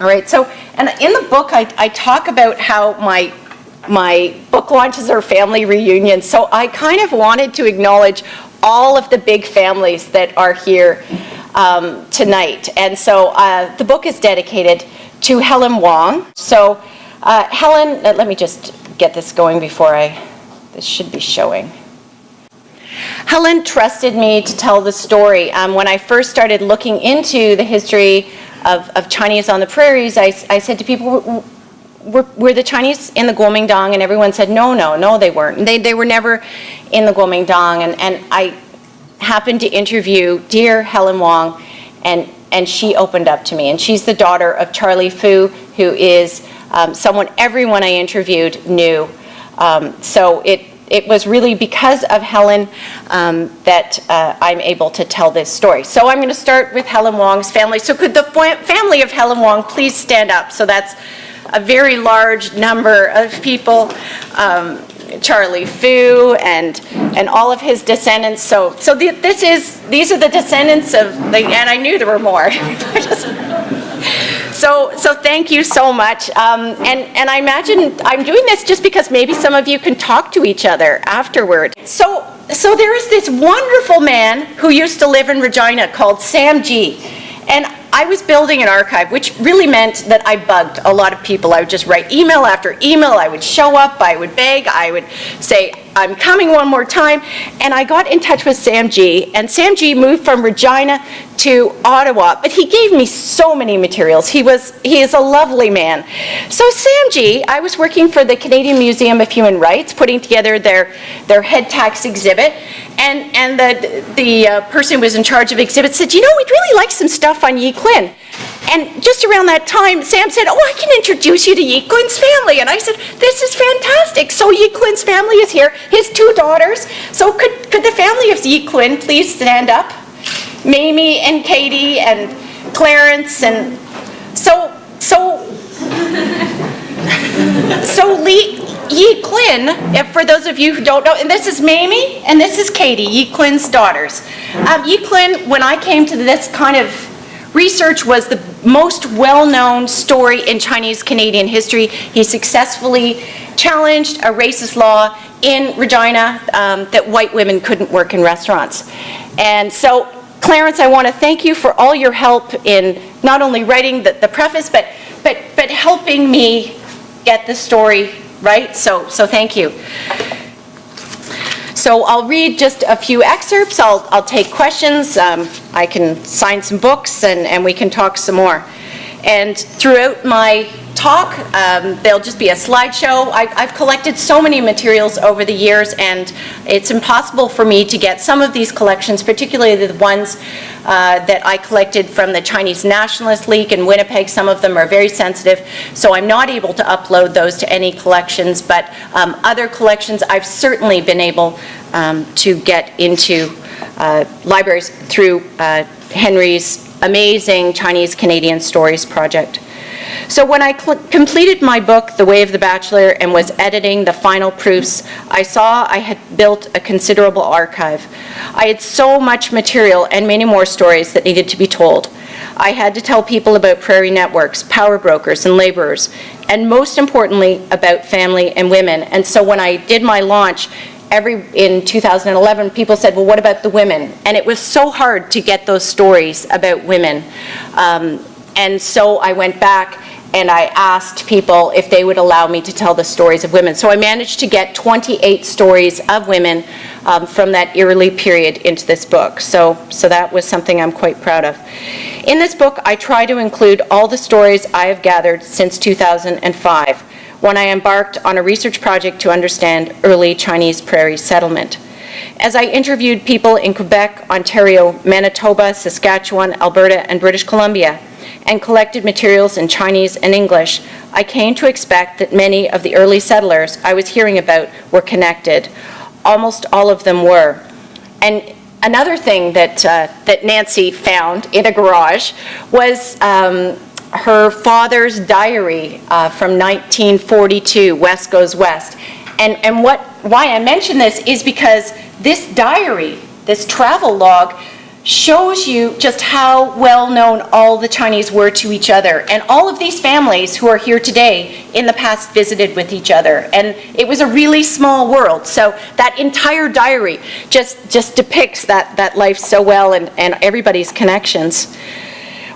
All right, so, and in the book, I talk about how my book launches are family reunions, so I kind of wanted to acknowledge all of the big families that are here tonight. And so the book is dedicated to Helen Wong. So Helen, let me just get this going before this should be showing. Helen trusted me to tell the story. When I first started looking into the history of Chinese on the prairies, I said to people, were the Chinese in the Quongying? And everyone said, no, they weren't. They were never in the Quongying. And I happened to interview dear Helen Wong, and she opened up to me. And she's the daughter of Charlie Fu, who is someone everyone I interviewed knew. So it was really because of Helen that I'm able to tell this story. So I'm going to start with Helen Wong's family. So could the family of Helen Wong please stand up? So that's a very large number of people. Charlie Fu and all of his descendants. So these are the descendants of and I knew there were more. So thank you so much. And I imagine I'm doing this just because maybe some of you can talk to each other afterward. So there is this wonderful man who used to live in Regina called Sam G. And I was building an archive, which really meant that I bugged a lot of people. I would just write email after email. I would show up. I would beg. I would say, I'm coming one more time. And I got in touch with Sam G. And Sam G moved from Regina to Ottawa. But he gave me so many materials. He is a lovely man. So Sam G, I was working for the Canadian Museum of Human Rights, putting together their head tax exhibit. And the person who was in charge of exhibits said, we'd really like some stuff on Yi Clin. And just around that time, Sam said, I can introduce you to Yi Clin's family. And I said, this is fantastic. So Yi Clin's family is here, his 2 daughters. So could the family of Yi Clin please stand up? Mamie and Katie and Clarence and so Yi Clin, for those of you who don't know, and this is Mamie and this is Katie, Yi Clin's daughters. Yi Clin, when I came to this kind of research, was the most well-known story in Chinese Canadian history. He successfully challenged a racist law in Regina that white women couldn't work in restaurants. And so, Clarence, I want to thank you for all your help in not only writing the preface, but helping me get the story right. So thank you. So I'll read just a few excerpts. I'll take questions. I can sign some books, and we can talk some more. And throughout my talk, there'll just be a slideshow. I've collected so many materials over the years, and it's impossible for me to get some of these collections, particularly the ones that I collected from the Chinese Nationalist League in Winnipeg. Some of them are very sensitive, so I'm not able to upload those to any collections, but other collections I've certainly been able to get into libraries through Henry's amazing Chinese Canadian Stories project. So when I completed my book, The Way of the Bachelor, and was editing the final proofs, I saw I had built a considerable archive. I had so much material and many more stories that needed to be told. I had to tell people about prairie networks, power brokers, and laborers, and most importantly, about family and women. And so when I did my launch, in 2011, people said, well, what about the women? And it was so hard to get those stories about women. And so I went back and I asked people if they would allow me to tell the stories of women. So I managed to get 28 stories of women from that early period into this book. So that was something I'm quite proud of. In this book, I try to include all the stories I have gathered since 2005. When I embarked on a research project to understand early Chinese prairie settlement. As I interviewed people in Quebec, Ontario, Manitoba, Saskatchewan, Alberta, and British Columbia, and collected materials in Chinese and English, I came to expect that many of the early settlers I was hearing about were connected. Almost all of them were. And another thing that Nancy found in a garage was her father's diary from 1942, West Goes West. And why I mention this is because this diary, this travel log, shows you just how well known all the Chinese were to each other. And all of these families who are here today in the past visited with each other. And it was a really small world. So that entire diary just depicts that life so well and everybody's connections.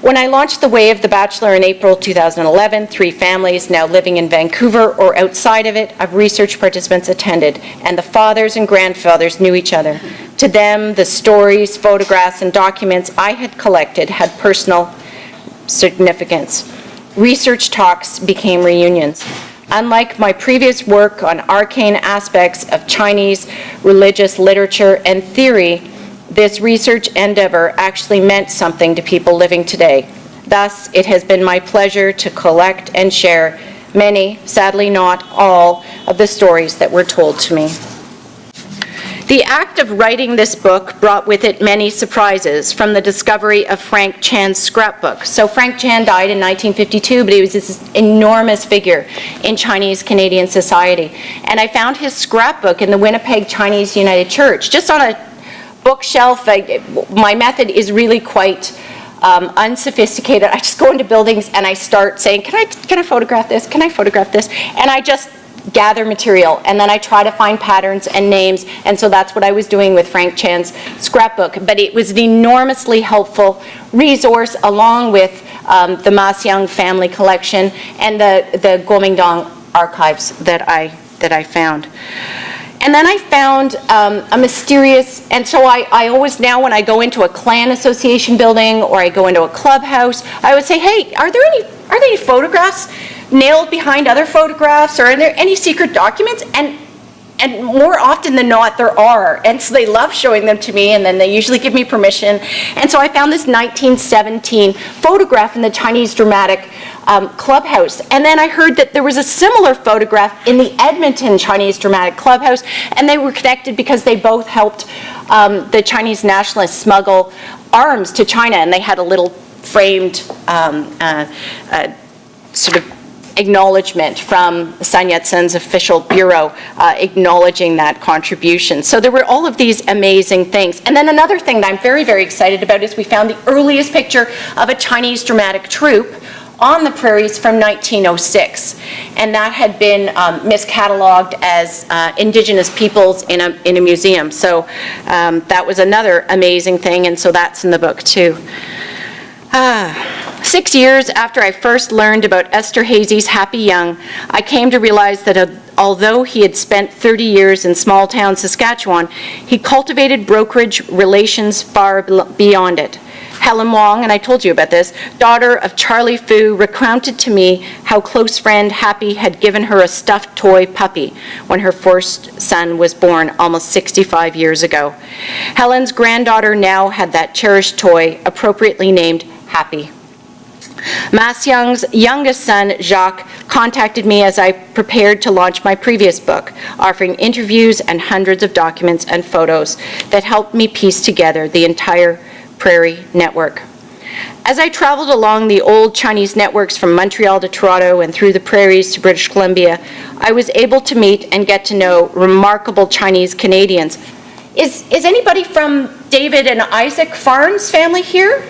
When I launched The Way of the Bachelor in April 2011, 3 families now living in Vancouver or outside of it of research participants attended, and the fathers and grandfathers knew each other. To them, the stories, photographs, and documents I had collected had personal significance. Research talks became reunions. Unlike my previous work on arcane aspects of Chinese religious literature and theory, this research endeavor actually meant something to people living today. Thus, it has been my pleasure to collect and share many, sadly not all, of the stories that were told to me. The act of writing this book brought with it many surprises, from the discovery of Frank Chan's scrapbook. So Frank Chan died in 1952, but he was this enormous figure in Chinese Canadian society. And I found his scrapbook in the Winnipeg Chinese United Church, just on a bookshelf. My method is really quite unsophisticated. I just go into buildings and I start saying, can I photograph this? Can I photograph this? And I just gather material, and then I try to find patterns and names, and so that's what I was doing with Frank Chan's scrapbook. But it was an enormously helpful resource, along with the Ma Seung family collection and the Quongying archives that I found. And then I found a mysterious, and so I always now, when I go into a clan association building or I go into a clubhouse, I would say, hey, are there any photographs nailed behind other photographs, or are there any secret documents? And more often than not, there are. And so they love showing them to me, and then they usually give me permission. And so I found this 1917 photograph in the Chinese Dramatic Clubhouse. And then I heard that there was a similar photograph in the Edmonton Chinese Dramatic Clubhouse, and they were connected because they both helped the Chinese Nationalists smuggle arms to China, and they had a little framed sort of acknowledgement from Sun Yat-sen's official bureau acknowledging that contribution. So there were all of these amazing things. And then another thing that I'm very, very excited about is we found the earliest picture of a Chinese dramatic troupe on the prairies from 1906. And that had been miscatalogued as indigenous peoples in a museum. So that was another amazing thing, and so that's in the book too. 6 years after I first learned about Esterhazy's Happy Young, I came to realize that although he had spent 30 years in small-town Saskatchewan, he cultivated brokerage relations far beyond it. Helen Wong, and I told you about this, daughter of Charlie Fu, recounted to me how close friend Happy had given her a stuffed toy puppy when her first son was born almost 65 years ago. Helen's granddaughter now had that cherished toy, appropriately named Happy. Ma Seung's youngest son, Jacques, contacted me as I prepared to launch my previous book, offering interviews and hundreds of documents and photos that helped me piece together the entire Prairie network. As I traveled along the old Chinese networks from Montreal to Toronto and through the prairies to British Columbia, I was able to meet and get to know remarkable Chinese Canadians. Is anybody from David and Isaac Farn's family here?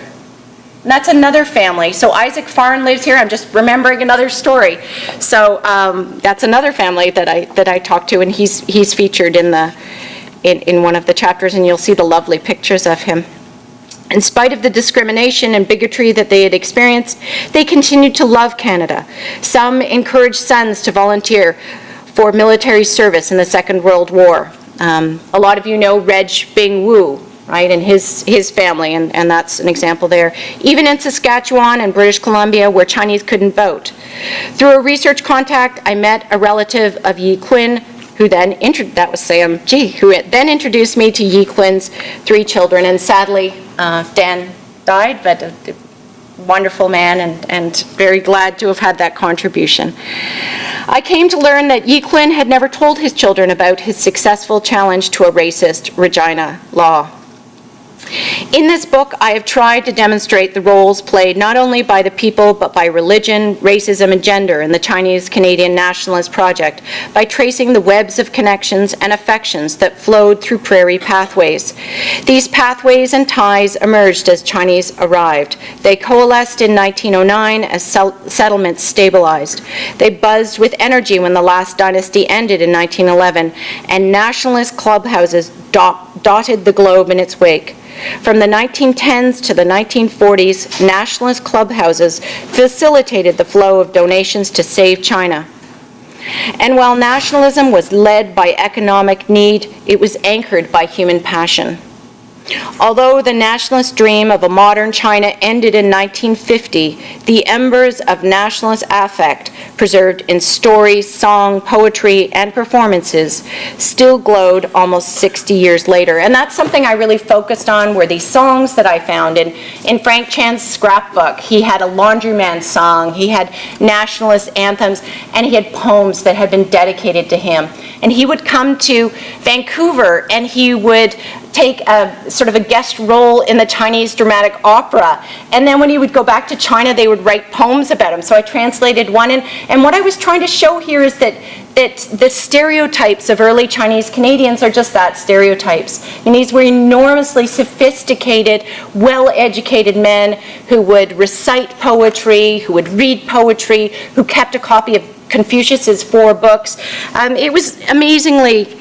And that's another family. So Isaac Farn lives here. I'm just remembering another story. So that's another family that I talked to, and he's featured in one of the chapters, and you'll see the lovely pictures of him. In spite of the discrimination and bigotry that they had experienced, they continued to love Canada. Some encouraged sons to volunteer for military service in the Second World War. A lot of you know Reg Bing Wu, right, and his family, and that's an example there. Even in Saskatchewan and British Columbia, where Chinese couldn't vote. Through a research contact, I met a relative of Yi Quinn, who then, that was Sam G, who then introduced me to Yi Quinn's 3 children, and sadly, Dan died, but a wonderful man, and very glad to have had that contribution. I came to learn that Yi Quinn had never told his children about his successful challenge to a racist Regina law. In this book, I have tried to demonstrate the roles played not only by the people, but by religion, racism, and gender in the Chinese-Canadian nationalist project by tracing the webs of connections and affections that flowed through Prairie pathways. These pathways and ties emerged as Chinese arrived. They coalesced in 1909 as settlements stabilized. They buzzed with energy when the last dynasty ended in 1911, and nationalist clubhouses dotted the globe in its wake. From the 1910s to the 1940s, nationalist clubhouses facilitated the flow of donations to save China. And while nationalism was led by economic need, it was anchored by human passion. Although the nationalist dream of a modern China ended in 1950, the embers of nationalist affect, preserved in stories, song, poetry, and performances, still glowed almost 60 years later. And that's something I really focused on, were these songs that I found. In Frank Chan's scrapbook, he had a laundryman song, he had nationalist anthems, and he had poems that had been dedicated to him. And he would come to Vancouver, and he would take a sort of a guest role in the Chinese dramatic opera. And then when he would go back to China, they would write poems about him. So I translated one. And what I was trying to show here is that the stereotypes of early Chinese Canadians are just that, stereotypes. And these were enormously sophisticated, well-educated men who would recite poetry, who would read poetry, who kept a copy of Confucius's 4 books. It was amazingly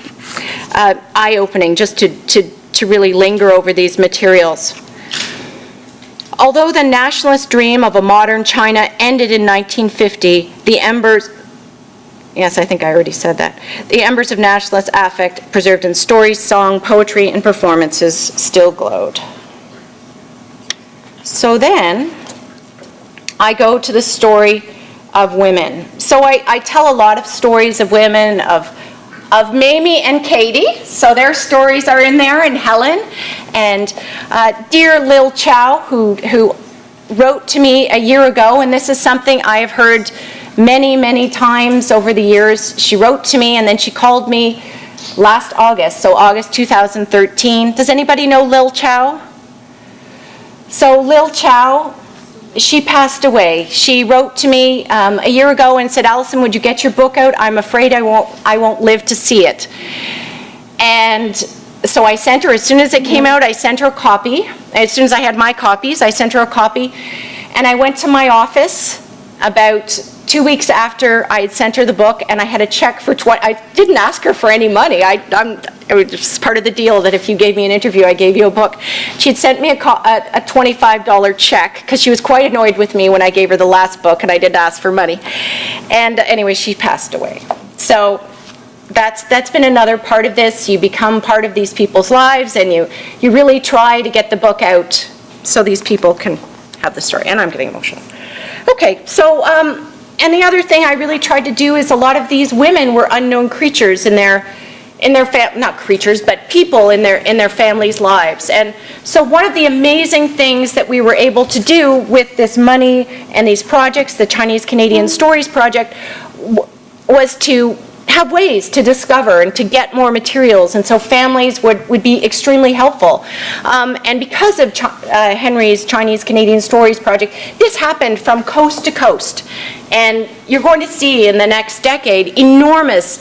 eye-opening just to really linger over these materials. Although the nationalist dream of a modern China ended in 1950, the embers, yes, I think I already said that, the embers of nationalist affect preserved in stories, song, poetry, and performances still glowed. So then, I go to the story of women. So I tell a lot of stories of women, of Mamie and Katie, so their stories are in there, and Helen, and dear Lil Chow, who wrote to me a year ago, and this is something I have heard many, many times over the years. She wrote to me, and then she called me last August, so August 2013. Does anybody know Lil Chow? So Lil Chow, she passed away. She wrote to me a year ago and said, "Alison, would you get your book out? I'm afraid I won't live to see it." And so I sent her, as soon as it came out, I sent her a copy. As soon as I had my copies, I sent her a copy. And I went to my office about 2 weeks after I had sent her the book, and I had a check for I didn't ask her for any money. It was part of the deal that if you gave me an interview, I gave you a book. She had sent me a $25 check because she was quite annoyed with me when I gave her the last book and I didn't ask for money. And anyway, she passed away. So that's been another part of this. You become part of these people's lives, and you really try to get the book out so these people can have the story. And I'm getting emotional. Okay, so and the other thing I really tried to do is a lot of these women were unknown creatures in their not creatures, but people in their families' lives. And so one of the amazing things that we were able to do with this money and these projects, the Chinese Canadian Stories Project, was to have ways to discover and to get more materials, and so families would be extremely helpful. And because of Henry's Chinese Canadian Stories Project, this happened from coast to coast. And you're going to see in the next decade an enormous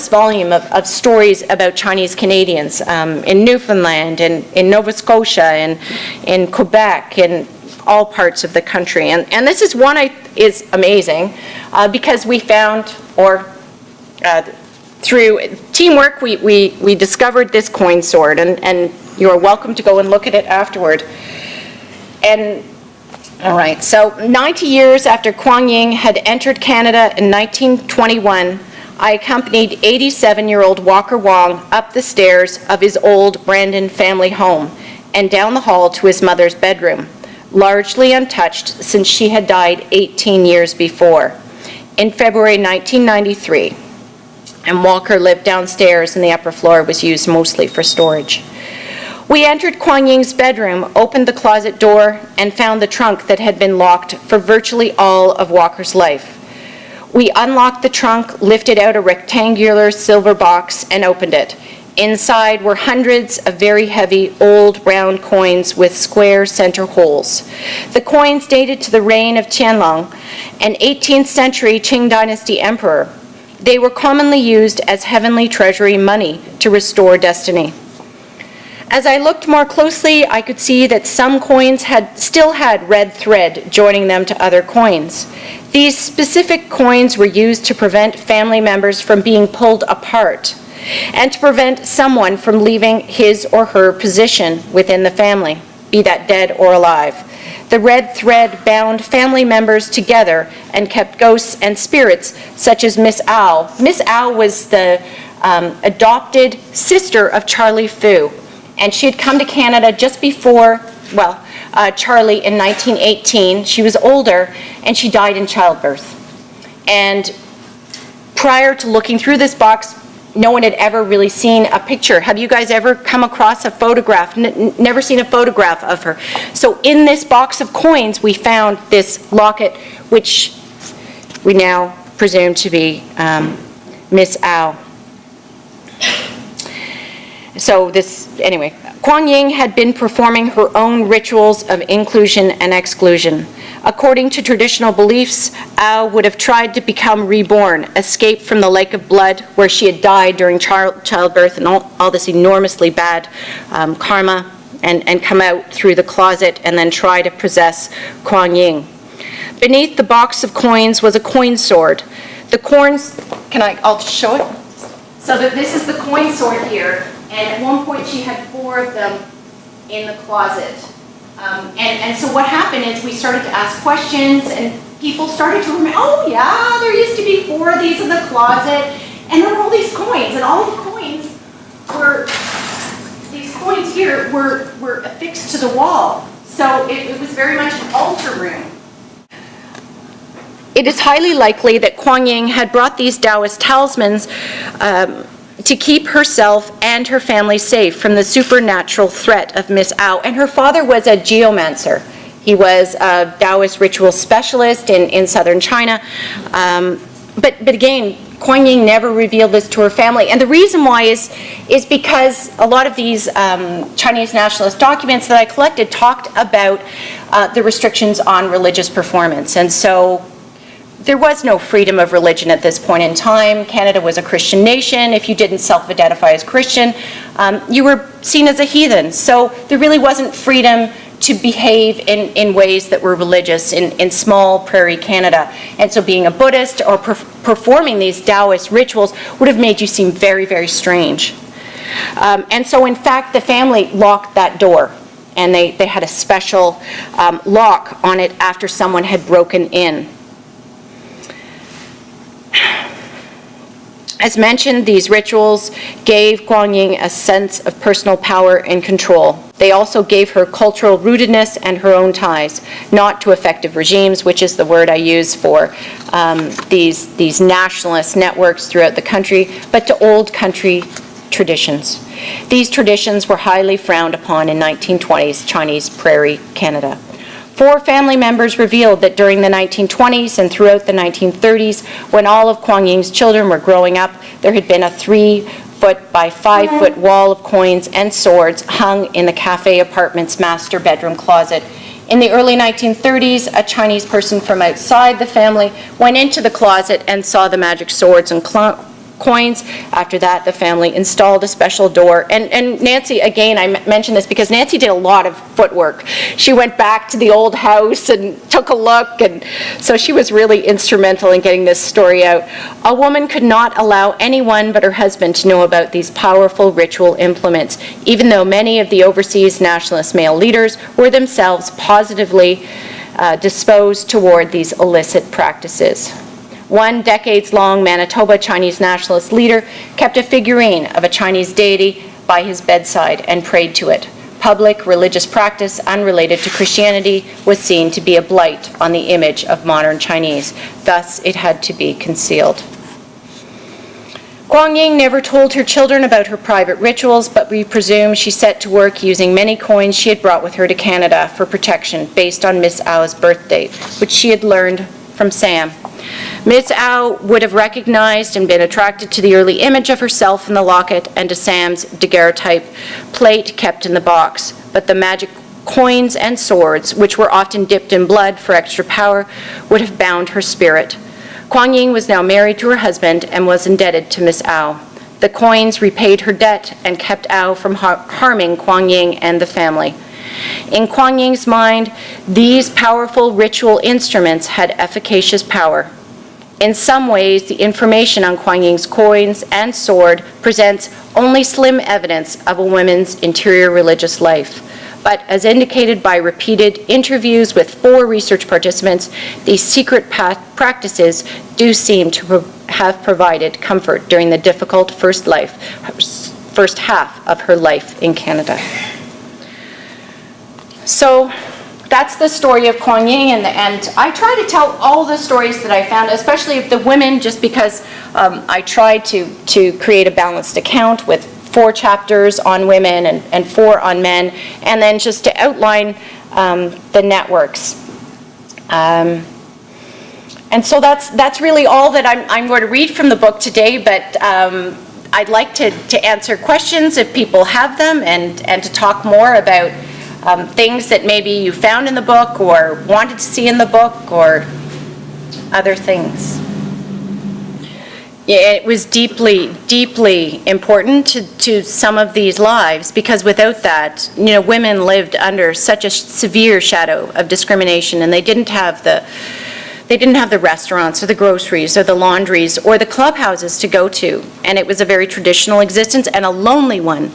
volume of stories about Chinese Canadians in Newfoundland, and in Nova Scotia, and in Quebec, and all parts of the country. And this is one is amazing because we found, through teamwork, we discovered this coin sword, and you are welcome to go and look at it afterward. And all right, so 90 years after Quongying had entered Canada in 1921, I accompanied 87-year-old Walker Wong up the stairs of his old Brandon family home and down the hall to his mother's bedroom, largely untouched since she had died 18 years before, in February 1993. And Walker lived downstairs, and the upper floor was used mostly for storage. We entered Quongying's bedroom, opened the closet door, and found the trunk that had been locked for virtually all of Walker's life. We unlocked the trunk, lifted out a rectangular silver box, and opened it. Inside were hundreds of very heavy, old, round coins with square center holes. The coins dated to the reign of Qianlong, an 18th century Qing dynasty emperor. They were commonly used as heavenly treasury money to restore destiny. As I looked more closely, I could see that some coins still had red thread joining them to other coins. These specific coins were used to prevent family members from being pulled apart and to prevent someone from leaving his or her position within the family, be that dead or alive. The red thread bound family members together and kept ghosts and spirits, such as Miss Au. Miss Au was the adopted sister of Charlie Fu, and she had come to Canada just before, Charlie in 1918. She was older, and she died in childbirth. And prior to looking through this box, no one had ever really seen a picture. Have you guys ever come across a photograph? Never seen a photograph of her. So in this box of coins, we found this locket, which we now presume to be Miss Au. So Quongying had been performing her own rituals of inclusion and exclusion. According to traditional beliefs, Au would have tried to become reborn, escape from the lake of blood where she had died during childbirth and all this enormously bad karma, and come out through the closet and then try to possess Quongying. Beneath the box of coins was a coin sword. The coins, I'll show it. So this is the coin sword here, and at one point she had 4 of them in the closet. And so what happened is we started to ask questions, and people started to remember, oh yeah, there used to be 4 of these in the closet, and there were all these coins, and all the coins were affixed to the wall. So it was very much an altar room. It is highly likely that Quongying had brought these Taoist talismans to keep herself and her family safe from the supernatural threat of Miss Au. And her father was a geomancer. He was a Taoist ritual specialist in southern China. But again, Quongying never revealed this to her family. And the reason why is because a lot of these Chinese nationalist documents that I collected talked about the restrictions on religious performance. And so there was no freedom of religion at this point in time. Canada was a Christian nation. If you didn't self-identify as Christian, you were seen as a heathen. So there really wasn't freedom to behave in ways that were religious in small Prairie Canada. And so being a Buddhist or performing these Taoist rituals would have made you seem very, very strange. And so in fact, the family locked that door, and they had a special lock on it after someone had broken in. As mentioned, these rituals gave Quongying a sense of personal power and control. They also gave her cultural rootedness and her own ties, not to effective regimes, which is the word I use for these nationalist networks throughout the country, but to old country traditions. These traditions were highly frowned upon in 1920s Chinese Prairie, Canada. 4 family members revealed that during the 1920s and throughout the 1930s, when all of Quongying's children were growing up, there had been a 3-foot by 5-foot wall of coins and swords hung in the cafe apartment's master bedroom closet. In the early 1930s, a Chinese person from outside the family went into the closet and saw the magic swords and coins. After that, the family installed a special door. And Nancy, again, I mention this because Nancy did a lot of footwork. She went back to the old house and took a look, and so she was really instrumental in getting this story out. A woman could not allow anyone but her husband to know about these powerful ritual implements, even though many of the overseas nationalist male leaders were themselves positively disposed toward these illicit practices. One decades-long Manitoba Chinese nationalist leader kept a figurine of a Chinese deity by his bedside and prayed to it. Public religious practice unrelated to Christianity was seen to be a blight on the image of modern Chinese. Thus, it had to be concealed. Quongying never told her children about her private rituals, but we presume she set to work using many coins she had brought with her to Canada for protection based on Miss Au's birth date, which she had learned from Sam. Ms. Au would have recognized and been attracted to the early image of herself in the locket and to Sam's daguerreotype plate kept in the box, but the magic coins and swords, which were often dipped in blood for extra power, would have bound her spirit. Quongying was now married to her husband and was indebted to Miss Au. The coins repaid her debt and kept Au from harming Quongying and the family. In Quongying's mind, these powerful ritual instruments had efficacious power. In some ways, the information on Quongying's coins and sword presents only slim evidence of a woman's interior religious life. But as indicated by repeated interviews with 4 research participants, these secret practices do seem to have provided comfort during the difficult first half of her life in Canada. So that's the story of Quongying, and I try to tell all the stories that I found, especially of the women, just because I tried to create a balanced account with 4 chapters on women and 4 on men, and then just to outline the networks. And so that's really all that I'm going to read from the book today, but I'd like to answer questions if people have them, and to talk more about things that maybe you found in the book or wanted to see in the book or other things. It was deeply, deeply important to some of these lives, because without that, women lived under such a severe shadow of discrimination, and they didn't have the restaurants or the groceries or the laundries or the clubhouses to go to, and it was a very traditional existence and a lonely one.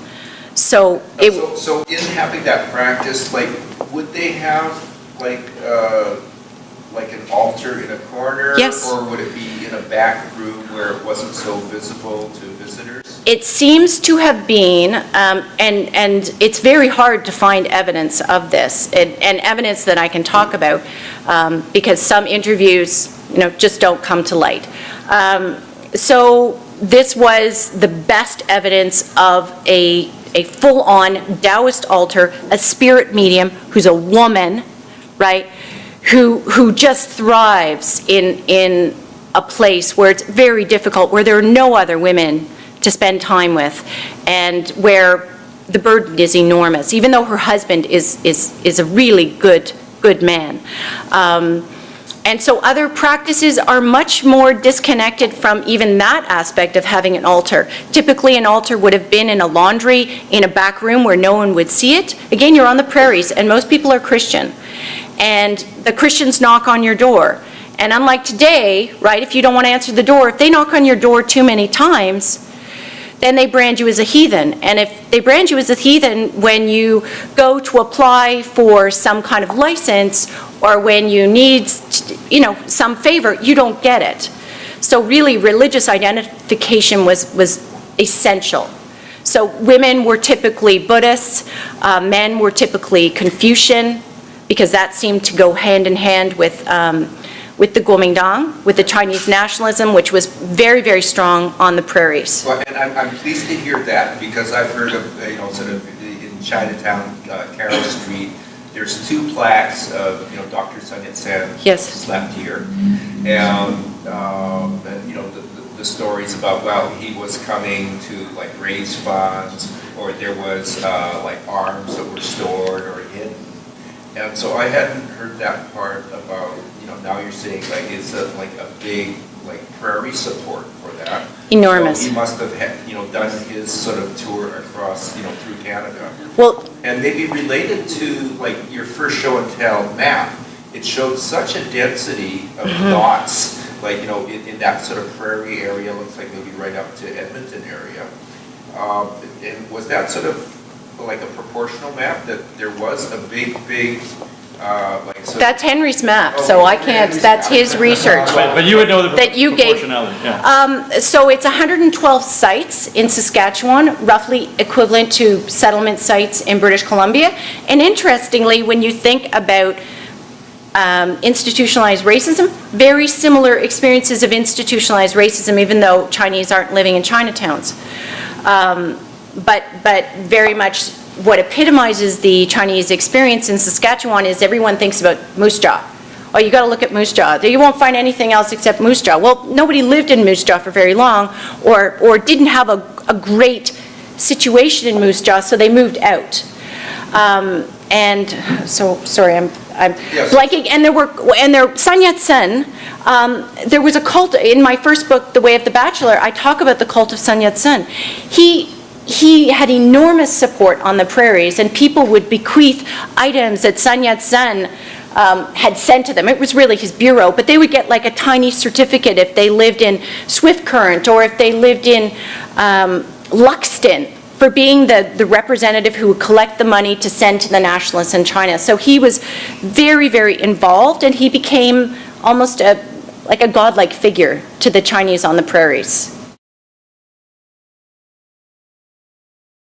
So in having that practice, would they have an altar in a corner? Yes. Or would it be in a back room where it wasn't so visible to visitors? It seems to have been, and it's very hard to find evidence of this, and evidence that I can talk about, because some interviews, just don't come to light. So this was the best evidence of a full-on Taoist altar, a spirit medium who's a woman, right, who just thrives in a place where it's very difficult, where there are no other women to spend time with, and where the burden is enormous, even though her husband is a really good man. And so other practices are much more disconnected from even that aspect of having an altar. Typically, an altar would have been in a laundry, in a back room where no one would see it. Again, you're on the prairies, and most people are Christian. And the Christians knock on your door. And unlike today, right, if you don't want to answer the door, if they knock on your door too many times, then they brand you as a heathen. And if they brand you as a heathen when you go to apply for some kind of license, or when you need, some favor, you don't get it. So really, religious identification was essential. So women were typically Buddhists, men were typically Confucian, because that seemed to go hand in hand with the Kuomintang, with the Chinese nationalism, which was very, very strong on the prairies. Well, and I'm pleased to hear that, because I've heard of, sort of in Chinatown, Carroll Street, there's 2 plaques of, Dr. Sun Yat-sen Yes. slept here, and the stories about, well, he was coming to raise funds, or there was arms that were stored or hidden, and so I hadn't heard that part about. Now you're saying it's a big Prairie support for that. Enormous. So he must have done his sort of tour across through Canada. Well, and maybe related to your first show and tell map, it showed such a density of dots, in that sort of Prairie area. Looks like maybe right up to Edmonton area. And was that sort of a proportional map, that there was a big that's Henry's map, so I can't, that's his research. But you would know the that you gave. proportionality, yeah. So it's 112 sites in Saskatchewan, roughly equivalent to settlement sites in British Columbia. And interestingly, when you think about institutionalized racism, very similar experiences of institutionalized racism, even though Chinese aren't living in Chinatowns. But very much what epitomizes the Chinese experience in Saskatchewan is everyone thinks about Moose Jaw oh, you got to look at Moose Jaw. You won't find anything else except Moose Jaw. Well, nobody lived in Moose Jaw for very long, or didn't have a great situation in Moose Jaw, so they moved out. And so, sorry, I'm Yes. blanking. And Sun Yat-sen, there was a cult, in my first book, The Way of the Bachelor, I talk about the cult of Sun Yat-sen. He had enormous support on the prairies, and people would bequeath items that Sun Yat-sen had sent to them. It was really his bureau, but they would get like a tiny certificate if they lived in Swift Current or if they lived in Luxton, for being the representative who would collect the money to send to the Nationalists in China. So he was very, very involved, and he became almost like a godlike figure to the Chinese on the prairies.